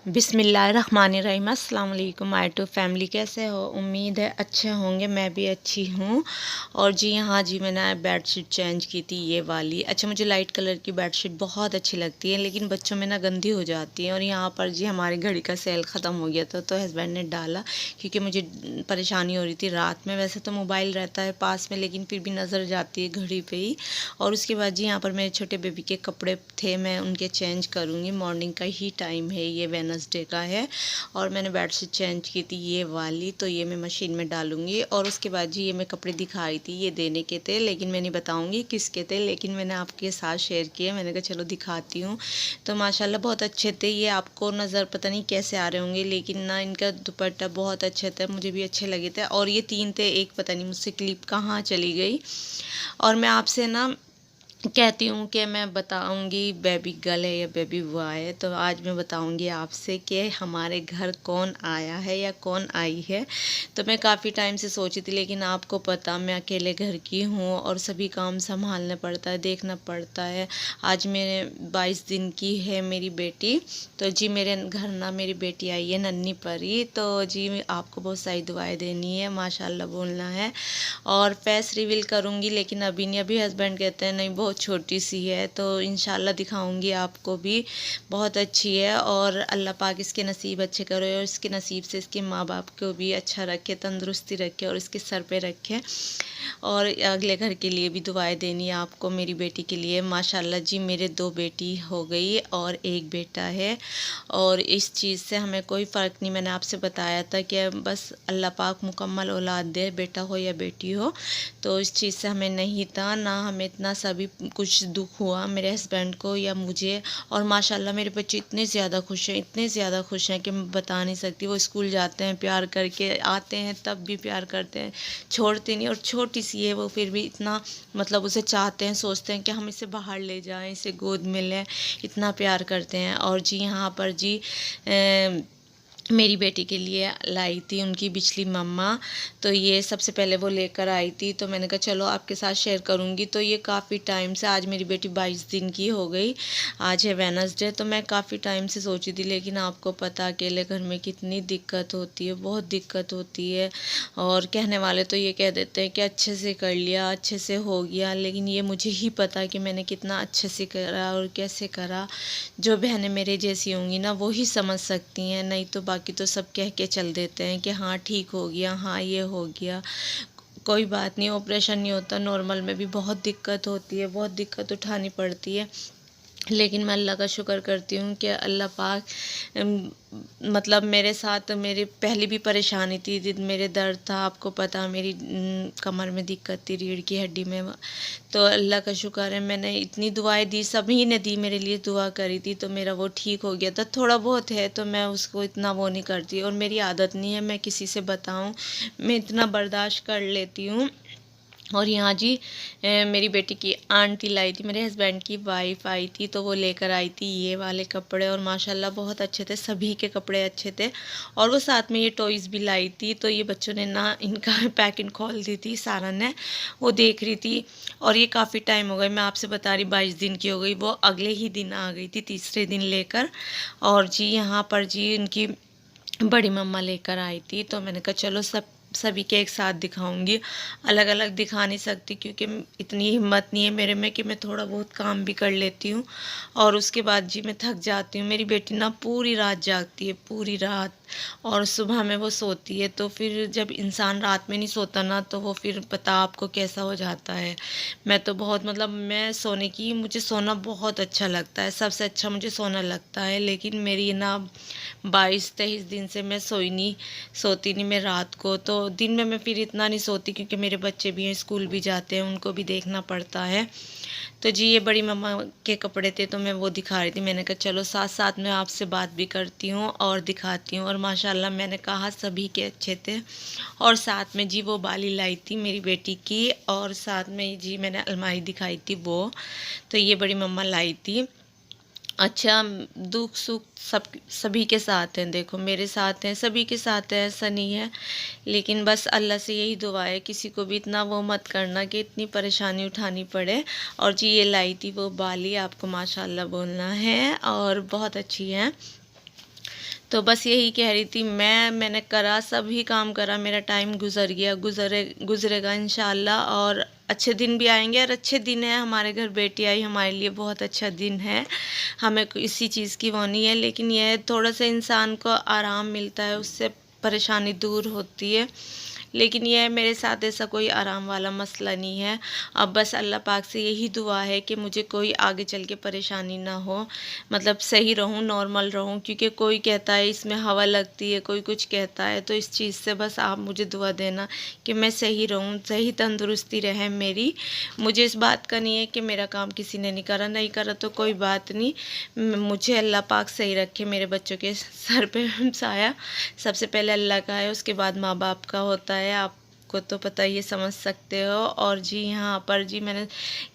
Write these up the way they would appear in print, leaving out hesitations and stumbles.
बिस्मिल्लाहिर्रहमानिर्रहीम। अस्सलाम वालेकुम माय टू फैमिली, कैसे हो? उम्मीद है अच्छे होंगे। मैं भी अच्छी हूँ। और जी हाँ जी, मैंने बेडशीट चेंज की थी, ये वाली। अच्छा, मुझे लाइट कलर की बेडशीट बहुत अच्छी लगती है, लेकिन बच्चों में ना गंदी हो जाती है। और यहाँ पर जी हमारी घड़ी का सेल ख़त्म हो गया था, तो हस्बैंड ने डाला, क्योंकि मुझे परेशानी हो रही थी रात में। वैसे तो मोबाइल रहता है पास में, लेकिन फिर भी नज़र जाती है घड़ी पर ही। और उसके बाद जी यहाँ पर मेरे छोटे बेबी के कपड़े थे, मैं उनके चेंज करूँगी। मॉर्निंग का ही टाइम है, ये वेडनेसडे का है। और मैंने बेडशीट चेंज की थी, ये वाली, तो ये मैं मशीन में डालूंगी। और उसके बाद जी ये मैं कपड़े दिखाई थी, ये देने के थे, लेकिन मैं नहीं बताऊंगी किसके थे, लेकिन मैंने आपके साथ शेयर किए। मैंने कहा चलो दिखाती हूँ। तो माशाल्लाह बहुत अच्छे थे। ये आपको नज़र पता नहीं कैसे आ रहे होंगे, लेकिन ना इनका दुपट्टा बहुत अच्छे थे, मुझे भी अच्छे लगे थे। और ये 3 थे, एक पता नहीं मुझसे क्लिप कहाँ चली गई। और मैं आपसे ना कहती हूँ कि मैं बताऊँगी बेबी गर्ल है या बेबी बॉय है। तो आज मैं बताऊँगी आपसे कि हमारे घर कौन आया है या कौन आई है। तो मैं काफ़ी टाइम से सोची थी, लेकिन आपको पता मैं अकेले घर की हूँ और सभी काम संभालना पड़ता है, देखना पड़ता है। आज मेरे 22 दिन की है मेरी बेटी। तो जी मेरे घर ना मेरी बेटी आई है, नन्ही परी। तो जी आपको बहुत सारी दुआएं देनी है, माशाल्लाह बोलना है। और फेस रिवील करूँगी, लेकिन अभी नहीं। अभी हस्बैंड कहते हैं नहीं बहुत छोटी सी है, तो इंशाल्लाह दिखाऊंगी आपको भी। बहुत अच्छी है, और अल्लाह पाक इसके नसीब अच्छे करे, और इसके नसीब से इसके माँ बाप को भी अच्छा रखे, तंदुरुस्ती रखे, और इसके सर पे रखे। और अगले घर के लिए भी दुआएं देनी है आपको, मेरी बेटी के लिए। माशाल्लाह जी मेरे 2 बेटी हो गई और 1 बेटा है। और इस चीज़ से हमें कोई फ़र्क नहीं, मैंने आपसे बताया था कि बस अल्लाह पाक मुकम्मल औलाद दे, बेटा हो या बेटी हो। तो इस चीज़ से हमें नहीं था ना, हमें इतना सभी कुछ दुख हुआ मेरे हस्बैंड को या मुझे। और माशाल्लाह मेरे बच्चे इतने ज़्यादा खुश हैं, इतने ज़्यादा खुश हैं कि मैं बता नहीं सकती। वो स्कूल जाते हैं, प्यार करके आते हैं, तब भी प्यार करते हैं, छोड़ते नहीं। और छोटी सी है वो, फिर भी इतना मतलब उसे चाहते हैं, सोचते हैं कि हम इसे बाहर ले जाएं, इसे गोद में लें, इतना प्यार करते हैं। और जी यहाँ पर जी मेरी बेटी के लिए लाई थी उनकी बिजली मम्मा। तो ये सबसे पहले वो लेकर आई थी, तो मैंने कहा चलो आपके साथ शेयर करूँगी। तो ये काफ़ी टाइम से, आज मेरी बेटी 22 दिन की हो गई, आज है वेडनेसडे। तो मैं काफ़ी टाइम से सोची थी, लेकिन आपको पता अकेले घर में कितनी दिक्कत होती है, बहुत दिक्कत होती है। और कहने वाले तो ये कह देते हैं कि अच्छे से कर लिया, अच्छे से हो गया, लेकिन ये मुझे ही पता कि मैंने कितना अच्छे से करा और कैसे करा। जो बहनें मेरे जैसी होंगी ना, वो ही समझ सकती हैं, नहीं तो बाकी तो सब कह के चल देते हैं कि हाँ ठीक हो गया, हाँ ये हो गया, कोई बात नहीं, ऑपरेशन नहीं होता। नॉर्मल में भी बहुत दिक्कत होती है, बहुत दिक्कत उठानी पड़ती है। लेकिन मैं अल्लाह का शुक्र करती हूँ कि अल्लाह पाक मतलब मेरे साथ, मेरी पहले भी परेशानी थी, मेरे दर्द था, आपको पता मेरी कमर में दिक्कत थी, रीढ़ की हड्डी में। तो अल्लाह का शुक्र है, मैंने इतनी दुआएं दी, सभी ने दी, मेरे लिए दुआ करी थी, तो मेरा वो ठीक हो गया था। थोड़ा बहुत है तो मैं उसको इतना वो नहीं करती, और मेरी आदत नहीं है मैं किसी से बताऊं, मैं इतना बर्दाश्त कर लेती हूँ। और यहाँ जी मेरी बेटी की आंटी लाई थी, मेरे हस्बैंड की वाइफ आई थी, तो वो लेकर आई थी ये वाले कपड़े। और माशाल्लाह बहुत अच्छे थे, सभी के कपड़े अच्छे थे। और वो साथ में ये टॉयज़ भी लाई थी। तो ये बच्चों ने ना इनका पैकिंग खोल दी थी, सारा ने वो देख रही थी। और ये काफ़ी टाइम हो गई, मैं आपसे बता रही 22 दिन की हो गई, वो अगले ही दिन आ गई थी, तीसरे दिन लेकर। और जी यहाँ पर जी इनकी बड़ी मम्मा लेकर आई थी, तो मैंने कहा चलो सभी के एक साथ दिखाऊंगी, अलग अलग दिखा नहीं सकती, क्योंकि इतनी हिम्मत नहीं है मेरे में कि मैं थोड़ा बहुत काम भी कर लेती हूँ और उसके बाद जी मैं थक जाती हूँ। मेरी बेटी ना पूरी रात जागती है, पूरी रात, और सुबह में वो सोती है। तो फिर जब इंसान रात में नहीं सोता ना, तो वो फिर पता आपको कैसा हो जाता है। मैं तो बहुत मतलब मैं सोने की, मुझे सोना बहुत अच्छा लगता है, सबसे अच्छा मुझे सोना लगता है। लेकिन मेरी ना 22-23 दिन से मैं सोती नहीं मैं रात को। तो दिन में मैं फिर इतना नहीं सोती, क्योंकि मेरे बच्चे भी हैं, स्कूल भी जाते हैं, उनको भी देखना पड़ता है। तो जी ये बड़ी मम्मा के कपड़े थे, तो मैं वो दिखा रही थी। मैंने कहा चलो साथ साथ में आपसे बात भी करती हूँ और दिखाती हूँ। और माशाल्लाह मैंने कहा सभी के अच्छे थे। और साथ में जी वो बाली लाई थी मेरी बेटी की, और साथ में जी मैंने अलमारी दिखाई थी वो, तो ये बड़ी मम्मा लाई थी। अच्छा, दुख सुख सभी के साथ हैं, देखो मेरे साथ हैं, सभी के साथ है, ऐसा नहीं है। लेकिन बस अल्लाह से यही दुआ है, किसी को भी इतना वो मत करना कि इतनी परेशानी उठानी पड़े। और जी ये लाई थी वो बाली, आपको माशाल्लाह बोलना है, और बहुत अच्छी है। तो बस यही कह रही थी मैंने करा, सभी काम करा, मेरा टाइम गुज़र गया, गुज़रेगा इंशाल्लाह, और अच्छे दिन भी आएँगे और अच्छे दिन है, हमारे घर बेटी आई, हमारे लिए बहुत अच्छा दिन है। हमें किसी चीज़ की वो नहीं है, लेकिन ये है थोड़ा-सा इंसान को आराम मिलता है, उससे परेशानी दूर होती है। लेकिन ये है, मेरे साथ ऐसा कोई आराम वाला मसला नहीं है। अब बस अल्लाह पाक से यही दुआ है कि मुझे कोई आगे चल के परेशानी ना हो, मतलब सही रहूँ, नॉर्मल रहूँ, क्योंकि कोई कहता है इसमें हवा लगती है, कोई कुछ कहता है, तो इस चीज़ से बस आप मुझे दुआ देना कि मैं सही रहूँ, सही तंदुरुस्ती रहे मेरी। मुझे इस बात का नहीं है कि मेरा काम किसी ने नहीं करा तो कोई बात नहीं, मुझे अल्लाह पाक सही रखे, मेरे बच्चों के सर पे साया सबसे पहले अल्लाह का है, उसके बाद माँ बाप का होता है, आपको तो पता ही है, समझ सकते हो। और जी यहाँ पर जी मैंने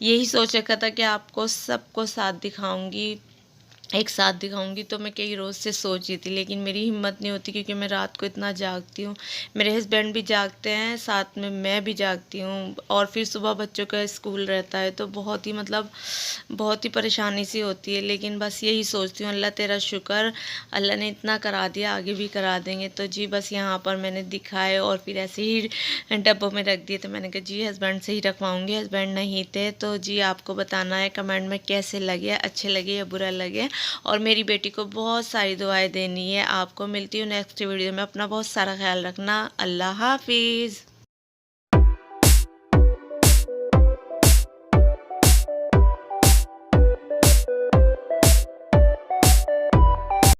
यही सोच रखा था कि आपको सबको साथ दिखाऊंगी, एक साथ दिखाऊंगी, तो मैं कई रोज़ से सोच रही थी, लेकिन मेरी हिम्मत नहीं होती, क्योंकि मैं रात को इतना जागती हूँ, मेरे हस्बैंड भी जागते हैं, साथ में मैं भी जागती हूँ, और फिर सुबह बच्चों का स्कूल रहता है, तो बहुत ही मतलब बहुत ही परेशानी सी होती है। लेकिन बस यही सोचती हूँ, अल्लाह तेरा शुक्र, अल्लाह ने इतना करा दिया, आगे भी करा देंगे। तो जी बस यहाँ पर मैंने दिखाए और फिर ऐसे ही डब्बों में रख दिए, तो मैंने कहा जी हस्बैंड से ही रखवाऊँगी, हस्बैंड नहीं थे। तो जी आपको बताना है कमेंट में कैसे लगे, अच्छे लगे या बुरा लगे, और मेरी बेटी को बहुत सारी दुआएं देनी है। आपको मिलती हूँ नेक्स्ट वीडियो में, अपना बहुत सारा ख्याल रखना। अल्लाह हाफिज़।